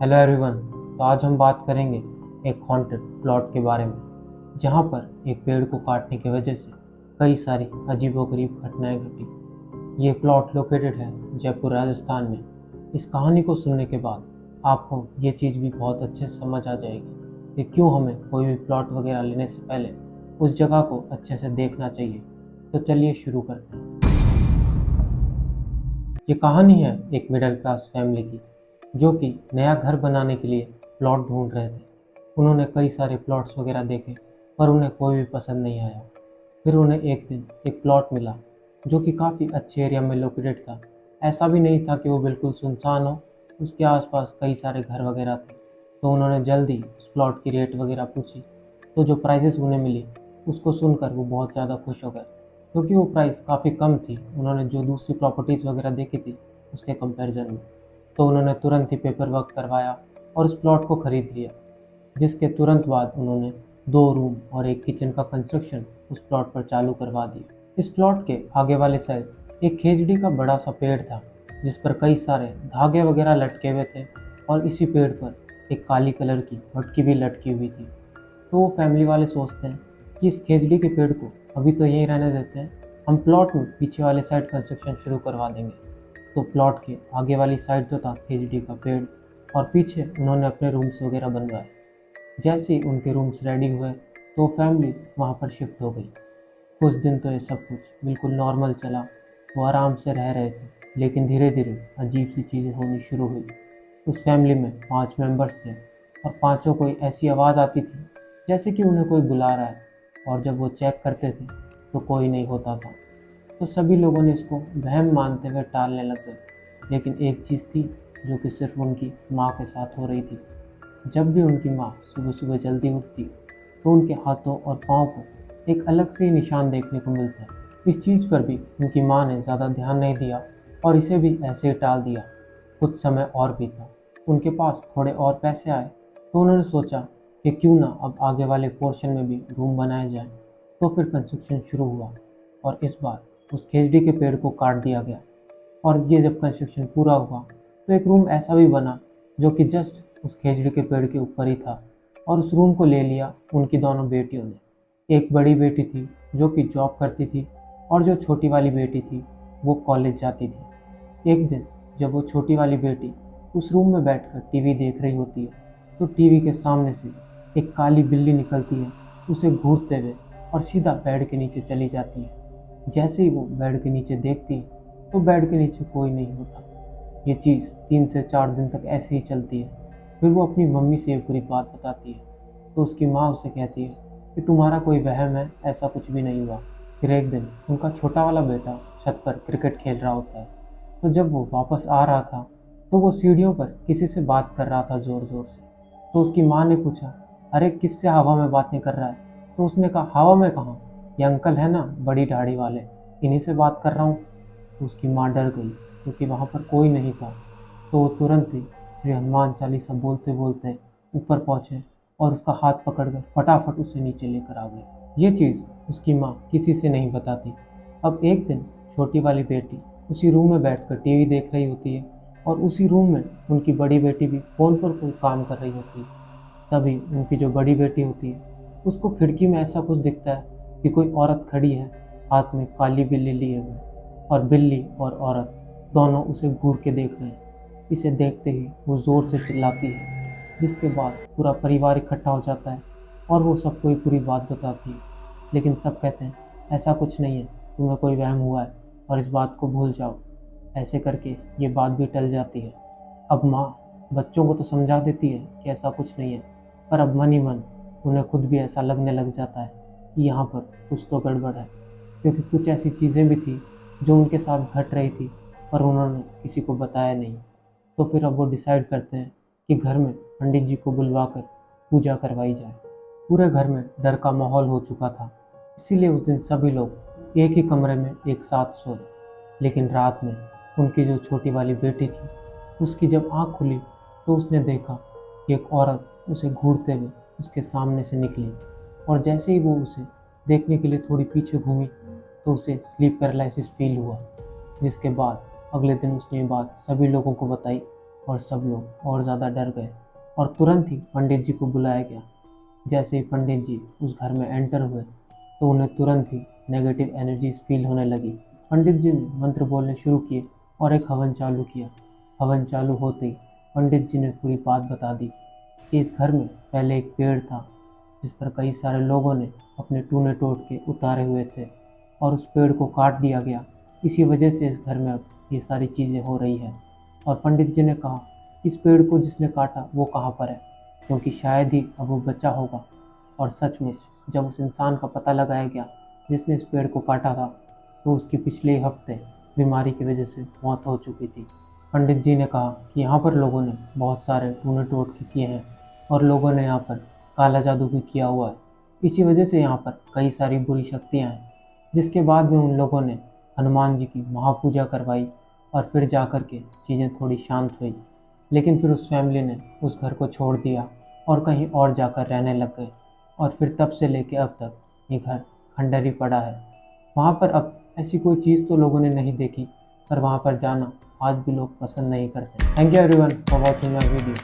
Hello everyone. तो आज हम बात करेंगे एक हॉन्टेड प्लॉट के बारे में, जहाँ पर एक पेड़ को काटने की वजह से कई सारी अजीबोगरीब घटनाएं घटी। ये प्लॉट लोकेटेड है जयपुर राजस्थान में। इस कहानी को सुनने के बाद आपको ये चीज़ भी बहुत अच्छे से समझ आ जाएगी कि क्यों हमें कोई भी प्लॉट वगैरह लेने से पहले उस जगह को अच्छे से देखना चाहिए। तो चलिए शुरू करते हैं। ये कहानी है एक मिडिल क्लास फैमिली की, जो कि नया घर बनाने के लिए प्लॉट ढूंढ रहे थे। उन्होंने कई सारे प्लॉट्स वगैरह देखे, पर उन्हें कोई भी पसंद नहीं आया। फिर उन्हें एक दिन एक प्लॉट मिला जो कि काफ़ी अच्छे एरिया में लोकेटेड था। ऐसा भी नहीं था कि वो बिल्कुल सुनसान हो, उसके आसपास कई सारे घर वगैरह थे। तो उन्होंने जल्दी उस प्लॉट की रेट वगैरह पूछी। तो जो प्राइजेस उन्हें मिली उसको सुनकर वो बहुत ज़्यादा खुश हो गए, क्योंकि वो प्राइस काफ़ी कम थी उन्होंने जो दूसरी प्रॉपर्टीज़ वगैरह देखी थी उसके कंपैरिजन में। तो उन्होंने तुरंत ही पेपर वर्क करवाया और उस प्लॉट को खरीद लिया, जिसके तुरंत बाद उन्होंने 2 रूम और एक किचन का कंस्ट्रक्शन उस प्लॉट पर चालू करवा दिया। इस प्लॉट के आगे वाले साइड एक खेजड़ी का बड़ा सा पेड़ था, जिस पर कई सारे धागे वगैरह लटके हुए थे, और इसी पेड़ पर एक काली कलर की मटकी भी लटकी हुई थी। तो वो फैमिली वाले सोचते हैं कि इस खेजड़ी के पेड़ को अभी तो यहीं रहने देते हैं, हम प्लॉट में पीछे वाले साइड कंस्ट्रक्शन शुरू करवा देंगे। तो प्लॉट के आगे वाली साइड तो था खेजड़ी का पेड़, और पीछे उन्होंने अपने रूम्स वगैरह बनवाए। जैसे ही उनके रूम्स रेडी हुए तो फैमिली वहाँ पर शिफ्ट हो गई। कुछ दिन तो ये सब कुछ बिल्कुल नॉर्मल चला, वो आराम से रह रहे थे। लेकिन धीरे धीरे अजीब सी चीज़ें होनी शुरू हुई। उस फैमिली में 5 मेंबर्स थे, और पांचों को ऐसी आवाज़ आती थी जैसे कि उन्हें कोई बुला रहा है, और जब वो चेक करते थे तो कोई नहीं होता था। तो सभी लोगों ने इसको वहम मानते हुए टालने लग गए। लेकिन एक चीज़ थी जो कि सिर्फ उनकी माँ के साथ हो रही थी। जब भी उनकी माँ सुबह सुबह जल्दी उठती तो उनके हाथों और पाँव पर एक अलग से ही निशान देखने को मिलता। इस चीज़ पर भी उनकी माँ ने ज़्यादा ध्यान नहीं दिया, और इसे भी ऐसे ही टाल दिया। कुछ समय और बीता, उनके पास थोड़े और पैसे आए, तो उन्होंने सोचा कि क्यों ना अब आगे वाले पोर्शन में भी रूम बनाया जाए। तो फिर कंस्ट्रक्शन शुरू हुआ, और इस बार उस खेजड़ी के पेड़ को काट दिया गया। और ये जब कंस्ट्रक्शन पूरा हुआ तो एक रूम ऐसा भी बना जो कि जस्ट उस खेजड़ी के पेड़ के ऊपर ही था, और उस रूम को ले लिया उनकी दोनों बेटियों ने। एक बड़ी बेटी थी जो कि जॉब करती थी, और जो छोटी वाली बेटी थी वो कॉलेज जाती थी। एक दिन जब वो छोटी वाली बेटी उस रूम में बैठकर टीवी देख रही होती है, तो टीवी के सामने से एक काली बिल्ली निकलती है, उसे घूरते हुए, और सीधा बेड के नीचे चली जाती है। जैसे ही वो बेड के नीचे देखती है तो बेड के नीचे कोई नहीं होता। ये चीज़ 3 से 4 दिन तक ऐसे ही चलती है। फिर वो अपनी मम्मी से ये पूरी बात बताती है। तो उसकी माँ उसे कहती है कि तुम्हारा कोई वहम है, ऐसा कुछ भी नहीं हुआ। फिर एक दिन उनका छोटा वाला बेटा छत पर क्रिकेट खेल रहा होता है। तो जब वो वापस आ रहा था तो वो सीढ़ियों पर किसी से बात कर रहा था ज़ोर ज़ोर से। तो उसकी माँ ने पूछा, अरे किससे हवा में बातें कर रहा है? तो उसने कहा, हवा में कहाँ, ये अंकल है ना बड़ी दाढ़ी वाले, इन्हीं से बात कर रहा हूँ। तो उसकी माँ डर गई, क्योंकि वहाँ पर कोई नहीं था। तो वो तुरंत ही श्री हनुमान चालीसा बोलते बोलते ऊपर पहुँचे, और उसका हाथ पकड़कर फटाफट उसे नीचे लेकर आ गए। ये चीज़ उसकी माँ किसी से नहीं बताती। अब एक दिन छोटी वाली बेटी उसी रूम में बैठकर टीवी देख रही होती है, और उसी रूम में उनकी बड़ी बेटी भी फ़ोन पर कोई काम कर रही होती है। तभी उनकी जो बड़ी बेटी होती है उसको खिड़की में ऐसा कुछ दिखता है कि कोई औरत खड़ी है, हाथ में काली बिल्ली लिए हुए, और बिल्ली और औरत दोनों उसे घूर के देख रहे हैं। इसे देखते ही वो ज़ोर से चिल्लाती है, जिसके बाद पूरा परिवार इकट्ठा हो जाता है, और वो सबको ये पूरी बात बताती है। लेकिन सब कहते हैं ऐसा कुछ नहीं है, तुम्हें कोई वहम हुआ है, और इस बात को भूल जाओ। ऐसे करके ये बात भी टल जाती है। अब माँ बच्चों को तो समझा देती है कि ऐसा कुछ नहीं है, पर अब मन ही मन उन्हें खुद भी ऐसा लगने लग जाता है कि यहाँ पर कुछ तो गड़बड़ है, क्योंकि कुछ ऐसी चीज़ें भी थी जो उनके साथ घट रही थी, पर उन्होंने किसी को बताया नहीं। तो फिर अब वो डिसाइड करते हैं कि घर में पंडित जी को बुलवाकर पूजा करवाई जाए। पूरे घर में डर का माहौल हो चुका था, इसीलिए उस दिन सभी लोग एक ही कमरे में एक साथ सोए। लेकिन रात में उनकी जो छोटी वाली बेटी थी, उसकी जब आँख खुली तो उसने देखा कि एक औरत उसे घूरते हुए उसके सामने से निकली, और जैसे ही वो उसे देखने के लिए थोड़ी पीछे घूमी तो उसे स्लीप पैरालिसिस फील हुआ। जिसके बाद अगले दिन उसने ये बात सभी लोगों को बताई, और सब लोग और ज़्यादा डर गए और तुरंत ही पंडित जी को बुलाया गया। जैसे ही पंडित जी उस घर में एंटर हुए तो उन्हें तुरंत ही नेगेटिव एनर्जीज फील होने लगी। पंडित जी ने मंत्र बोलने शुरू किए और एक हवन चालू किया। हवन चालू होते ही पंडित जी ने पूरी बात बता दी कि इस घर में पहले एक पेड़ था जिस पर कई सारे लोगों ने अपने टूने टोट के उतारे हुए थे और उस पेड़ को काट दिया गया। इसी वजह से इस घर में अब ये सारी चीज़ें हो रही है। और पंडित जी ने कहा इस पेड़ को जिसने काटा वो कहाँ पर है, क्योंकि शायद ही अब वो बचा होगा। और सचमुच जब उस इंसान का पता लगाया गया जिसने इस पेड़ को काटा था तो उसकी पिछले हफ्ते बीमारी की वजह से मौत हो चुकी थी। पंडित जी ने कहा कि यहाँ पर लोगों ने बहुत सारे टूने टोटके किए हैं और लोगों ने यहाँ पर काला जादू भी किया हुआ है। इसी वजह से यहाँ पर कई सारी बुरी शक्तियाँ हैं। जिसके बाद में उन लोगों ने हनुमान जी की महापूजा करवाई और फिर जा कर के चीज़ें थोड़ी शांत हुई। लेकिन फिर उस फैमिली ने उस घर को छोड़ दिया और कहीं और जाकर रहने लग गए। और फिर तब से लेके अब तक ये घर खंडर ही पड़ा है। वहाँ पर अब ऐसी कोई चीज़ तो लोगों ने नहीं देखी, पर वहाँ पर जाना आज भी लोग पसंद नहीं करते। Thank you everyone for watching my video.